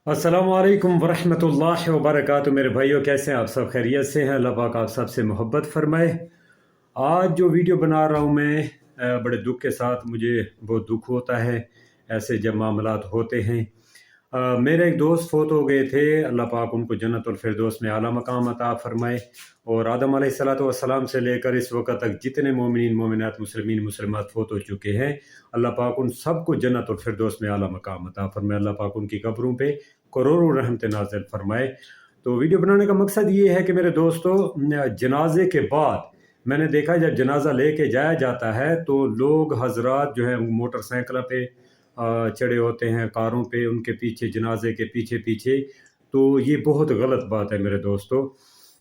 अस्सलाम वालेकुम वरहमतुल्लाहि वबरकातुहू। मेरे भाइयों, कैसे हैं आप सब? खैरियत से हैं? अल्लाह पाक आप सब से मोहब्बत फरमाए। आज जो वीडियो बना रहा हूँ मैं, बड़े दुख के साथ, मुझे बहुत दुख होता है ऐसे जब मामलात होते हैं। मेरे एक दोस्त फोत हो गए थे, अल्लाह पाक उनको जन्नतुल फिरदौस में आला मकाम अता फरमाए। और आदम अलैहिस्सलातु वस्सलाम से लेकर इस वक्त तक जितने मोमिनीन मोमिनात मुसलमीन मुसलमात फोत हो चुके हैं, अल्लाह पाक उन सबको जन्नतुल फिरदौस में आला मकाम अता फरमाए। अल्लाह पाक उनकी कब्रों पे करोड़ों रहमत नाज़िल फरमाए। तो वीडियो बनाने का मकसद ये है कि मेरे दोस्तों, जनाजे के बाद मैंने देखा जब जनाजा लेके जाया जाता है तो लोग हजरात जो है मोटरसाइकिल पे चढ़े होते हैं, कारों पे, उनके पीछे, जनाजे के पीछे पीछे। तो ये बहुत गलत बात है मेरे दोस्तों।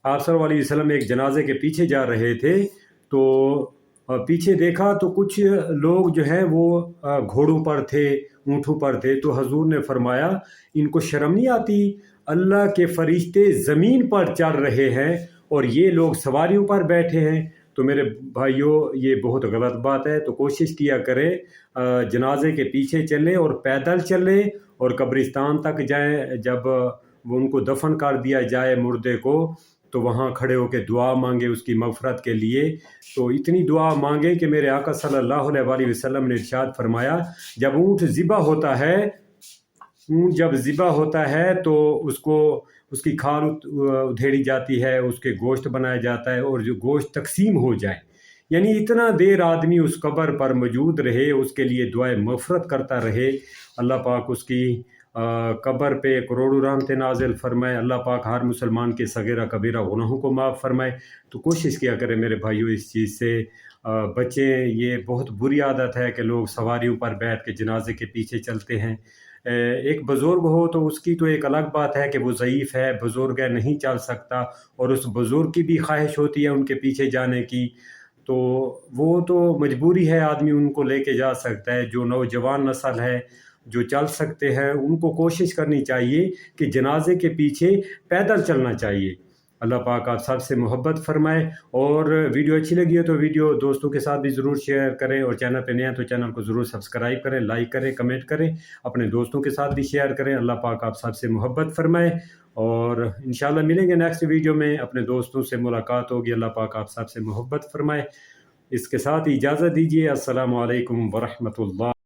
आप सल्लल्लाहु अलैहि वसल्लम एक जनाजे के पीछे जा रहे थे, तो पीछे देखा तो कुछ लोग जो हैं वो घोड़ों पर थे, ऊँटों पर थे। तो हजूर ने फरमाया, इनको शर्म नहीं आती? अल्लाह के फरिश्ते ज़मीन पर चल रहे हैं और ये लोग सवारियों पर बैठे हैं। तो मेरे भाइयों, ये बहुत गलत बात है। तो कोशिश किया करें, जनाजे के पीछे चलें और पैदल चलें और कब्रिस्तान तक जाएं। जब वो उनको दफन कर दिया जाए मुर्दे को, तो वहाँ खड़े होकर दुआ मांगे उसकी मग़फ़रत के लिए। तो इतनी दुआ मांगे कि मेरे आका सल्लल्लाहु अलैहि वसल्लम ने इरशाद फरमाया, जब ऊँट ज़िबा होता है तो उसको, उसकी खाल उधेड़ी जाती है, उसके गोश्त बनाया जाता है और जो गोश्त तकसीम हो जाए, यानी इतना देर आदमी उस कब्र पर मौजूद रहे, उसके लिए दुआए मग़फ़रत करता रहे। अल्लाह पाक उसकी कब्र पे करोड़ों रहमतें नाज़िल फरमाए। अल्लाह पाक हर मुसलमान के सगीरा कबीरा गुनाहों को माफ़ फरमाए। तो कोशिश किया करें मेरे भाइयों, इस चीज़ से बचें। ये बहुत बुरी आदत है कि लोग सवारियों पर बैठ के जनाजे के पीछे चलते हैं। एक बुज़ुर्ग हो तो उसकी तो एक अलग बात है कि वो ज़ईफ़ है, बुज़ुर्ग है, नहीं चल सकता, और उस बुज़ुर्ग की भी ख्वाहिश होती है उनके पीछे जाने की। तो वो तो मजबूरी है, आदमी उनको लेके जा सकता है। जो नौजवान नस्ल है, जो चल सकते हैं, उनको कोशिश करनी चाहिए कि जनाजे के पीछे पैदल चलना चाहिए। अल्लाह पाक आप सब से मोहब्बत फरमाए। और वीडियो अच्छी लगी हो तो वीडियो दोस्तों के साथ भी ज़रूर शेयर करें, और चैनल पे नए हैं तो चैनल को ज़रूर सब्सक्राइब करें, लाइक करें, कमेंट करें, अपने दोस्तों के साथ भी शेयर करें। अल्लाह पाक आप सब से मोहब्बत फरमाए। और इंशाल्लाह मिलेंगे नेक्स्ट वीडियो में, अपने दोस्तों से मुलाकात होगी। अल्लाह पाक आप सब से मोहब्बत फरमाए। इसके साथ इजाज़त दीजिए। अस्सलामु अलैकुम वरहमतुल्लाह।